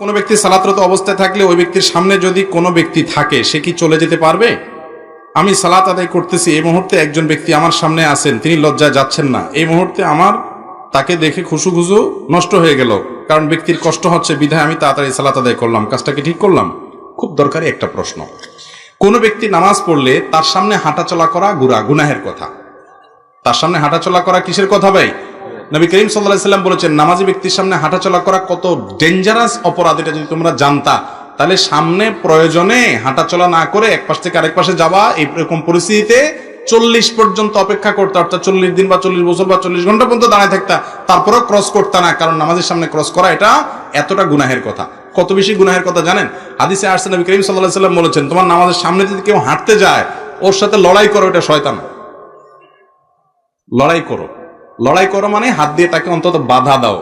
কোনো ব্যক্তি সালাতরত অবস্থায় থাকলে ওই ব্যক্তির সামনে যদি কোনো ব্যক্তি থাকে, সে কি চলে যেতে পারবে? আমি সালাত আদায় করতেছি, এই মুহূর্তে একজন ব্যক্তি আমার সামনে আছেন, তিনি লজ্জায় যাচ্ছেন না, এই মুহূর্তে আমার তাকে দেখে খুশু নষ্ট হয়ে গেল, কারণ ব্যক্তির কষ্ট হচ্ছে, বিধায় আমি তাড়াতাড়ি সালাত আদায় করলাম, কাজটা কি ঠিক করলাম? খুব দরকারি একটা প্রশ্ন। কোনো ব্যক্তি নামাজ পড়লে তার সামনে হাঁটাচলা করা গুনাহের কথা। তার সামনে হাঁটাচলা করা কিসের কথা ভাই? নবী করিম সাল্লাল্লাহু আলাইহি সাল্লাম বলেছেন, নামাজি ব্যক্তির সামনে হাঁটাচলা করা কত ডেঞ্জারাস অপরাধ, এটা যদি তোমরা জানতা তাহলে সামনে প্রয়োজনে হাঁটাচলা না করে এক পাশ থেকে আরেক পাশে যাওয়া, এরকম পরিস্থিতিতে 40 পর্যন্ত অপেক্ষা করতে, অর্থাৎ 40 দিন বা 40 বছর বা 40 ঘন্টা পর্যন্ত দাঁড়ায় থাকতা, তারপরেও ক্রস করতে না, কারণ নামাজের সামনে ক্রস করা এটা এতটা গুনাহের কথা। কত বেশি গুনাহের কথা জানেন? হাদিসে আসছে, নবী করিম সাল্লাল্লাহু আলাইহি সাল্লাম বলেছেন, তোমার নামাজের সামনে যদি কেউ হাঁটতে যায়, ওর সাথে লড়াই করো, এটা শয়তান। লড়াই করো মানে হাত দিয়ে তাকে অন্তত বাধা দাও।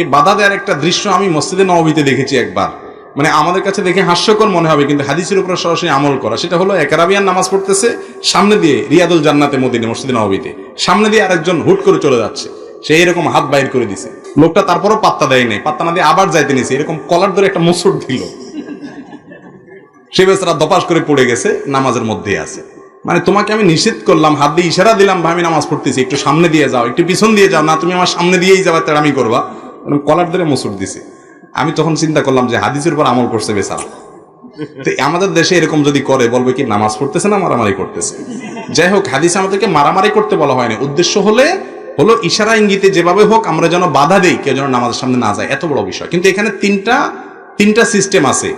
এই বাধা দেওয়ার একটা দৃশ্য আমি মসজিদে নববীতে দেখেছি একবার, মানে আমাদের কাছে দেখে হাস্যকর মনে হবে, কিন্তু হাদিসের উপর সরাসরি আমল করা। সেটা হলো, এক আরাবিয়ান নামাজ পড়তেছে, সামনে দিয়ে রিয়াদুল জান্নাতে মদিনা মসজিদে নববীতে সামনে দিয়ে আরেকজন হুট করে চলে যাচ্ছে, সে এরকম হাত বাইর করে দিছে, লোকটা তারপরও পাত্তা দেয় নাই, পাত্তা না দিয়ে আবার যাইতে নিছে, এরকম কলার ধরে একটা মোচড় দিল, সে বেচারা দপাস করে পড়ে গেছে, নামাজের মধ্যেই আছে। মানে তোমাকে আমি নিষেধ করলাম, হাত দিয়ে ইশারা দিলাম, আমি নামাজ পড়তেছি, একটু সামনে দিয়ে যাও, একটু পিছন দিয়ে যাও, না তুমি আমার সামনে দিয়েই যাবা, তেড়ামি করবা, কলার ধরে মোচড় দিছে। আমি তখন চিন্তা করলাম যে হাদিসের উপর আমল করছে বেচারা। তো আমাদের দেশে এরকম যদি করে, বলবে কি নামাজ পড়তেছে না মারামারি করতেছে? যাই হোক, হাদিসে আমাদেরকে মারামারি করতে বলা হয়নি, উদ্দেশ্য হলো ইশারা ইঙ্গিতে যেভাবে হোক আমরা যেন বাধা দেই, কেউ যেন নামাজের সামনে না যায়, এত বড় বিষয়। কিন্তু এখানে তিনটা সিস্টেম আছে,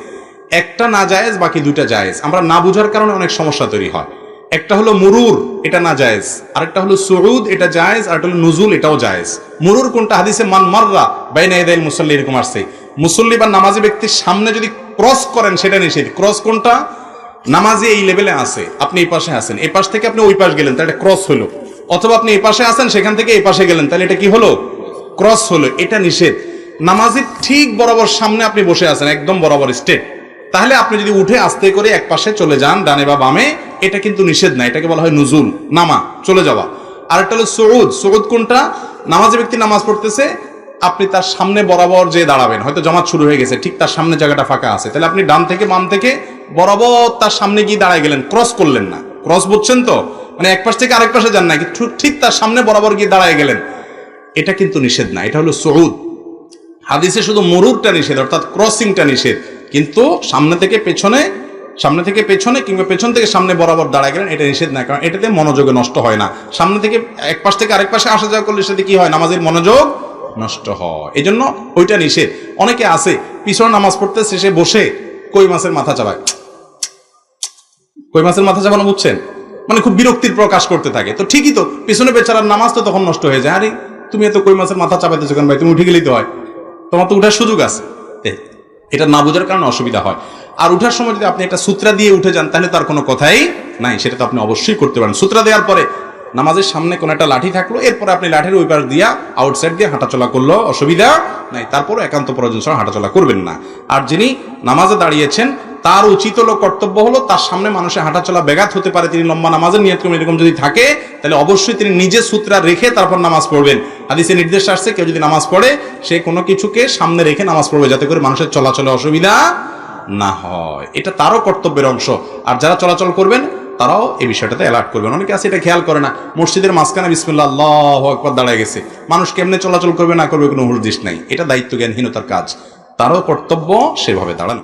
একটা না জায়েজ, বাকি দুইটা জায়েজ। আমরা না বুঝার কারণে অনেক সমস্যা তৈরি হয়। একটা হলো মুরুর, এটা না জায়েজ, আরেকটা হলো সুউদ, এটা জায়েজ, আর একটা হলো নুজুল, এটাও জায়েজ। মুরুর কোনটা? হাদিসে মান মাররা বাইনা ইয়াদাইল মুসাল্লি, এরকম আসছে, মুসল্লি বা নামাজি ব্যক্তির সামনে যদি ক্রস করেন সেটা নিষেধ। ক্রস কোনটা? নামাজি এই লেভেলে আছে, আপনি এই পাশে আছেন, এই পাশ থেকে আপনি ওই পাশ গেলেন, তাহলে এটা ক্রস হলো। অথবা আপনি এই পাশে আছেন, সেখান থেকে এই পাশে গেলেন, তাহলে এটা কি হলো? ক্রস হলো, এটা নিষেধ। নামাজির ঠিক বরাবর সামনে আপনি বসে আছেন, একদম বরাবর স্ট্রেট, তাহলে আপনি যদি উঠে আস্তে করে এক পাশে চলে যান, ডানে বা বামে, এটা কিন্তু নিষেধ না, এটাকে বলা হয় নুজুল, নামা, চলে যাওয়া। আরেকটা হলো সুউদ। সুউদ কোনটা? নামাজি ব্যক্তি নামাজ পড়তেছে, আপনি তার সামনে বরাবর যে দাঁড়াবেন, হয়তো জামাত শুরু হয়ে গেছে, ঠিক তার সামনে জায়গাটা ফাঁকা আছে, তাহলে আপনি ডান থেকে বাম থেকে বরাবর তার সামনে গিয়ে দাঁড়ায় গেলেন, ক্রস করলেন না। ক্রস বুঝছেন তো? মানে এক পাশ থেকে আরেক পাশে যান না, ঠিক তার সামনে বরাবর গিয়ে দাঁড়ায় গেলেন, এটা কিন্তু নিষেধ না, এটা হলো সুউদ। হাদিসে শুধু মুরুরটা নিষেধ, অর্থাৎ ক্রসিংটা নিষেধ, কিন্তু সামনে থেকে পেছনে কিংবা পেছন থেকে সামনে বরাবর দাঁড়ায় গেলেন, এটা নিষেধ না, কারণ এটাতে মনোযোগে নষ্ট হয় না। সামনে থেকে এক পাশ থেকে আরেক পাশে আসা যাওয়া করলে সেটা কি হয়? নামাজের মনোযোগ নষ্ট হয়, এই জন্য ওইটা নিষেধ। অনেকে আছে পিছনে নামাজ পড়তে শেষে বসে কই মাছের মাথা চাবায়, কই মাছের মাথা চাবানো বুঝছেন, মানে খুব বিরক্তির প্রকাশ করতে থাকে। তো ঠিকই তো, পিছনে বেচারার নামাজ তো তখন নষ্ট হয়ে যায়। আরে তুমি এত কই মাছের মাথা চাপাইতেছো কেন ভাই? তুমি উঠে গেলেই তো হয়, তোমার তো উঠার সুযোগ আছে। এটা না বোঝার কারণে অসুবিধা হয়। আর উঠার সময় যদি আপনি একটা সূত্রা দিয়ে উঠে যান, তাহলে তার কোনো কথাই নাই, সেটা তো আপনি অবশ্যই করতে পারেন। সূত্রা দেওয়ার পরে নামাজের সামনে কোনো একটা লাঠি থাকলো, এরপরে আপনি লাঠির ওই পাশ দিয়া আউটসাইড দিয়ে হাঁটাচলা করলো, অসুবিধা নাই, তারপরে একান্ত প্রয়োজন ছাড়া হাঁটাচলা করবেন না। আর যিনি নামাজে দাঁড়িয়েছেন, তার উচিত হলো, কর্তব্য হলো, তার সামনে মানুষের হাঁটাচলা ব্যাঘাত হতে পারে, তিনি লম্বা নামাজের নিয়ত করবেন, এরকম যদি থাকে তাহলে অবশ্যই তিনি নিজে সূত্রা রেখে তারপর নামাজ পড়বেন। হাদিসে নির্দেশ আসছে, কেউ যদি নামাজ পড়ে, সে কোনো কিছুকে সামনে রেখে নামাজ পড়বে, যাতে করে মানুষের চলাচলে অসুবিধা না হয়, এটা তারও কর্তব্যের অংশ। আর যারা চলাচল করবেন তারাও এই বিষয়টাতে অ্যালার্ট করবেন। অনেকে আছে এটা খেয়াল করে না, মসজিদের মাঝখানে বিসমিল্লাহ আল্লাহু আকবার দাঁড়ায় গেছে, মানুষ কেমনে চলাচল করবে না করবে কোনো হুঁশ দিস নাই, এটা দায়িত্ব জ্ঞানহীনতার কাজ, তারও কর্তব্য সেভাবে দাঁড়ানো।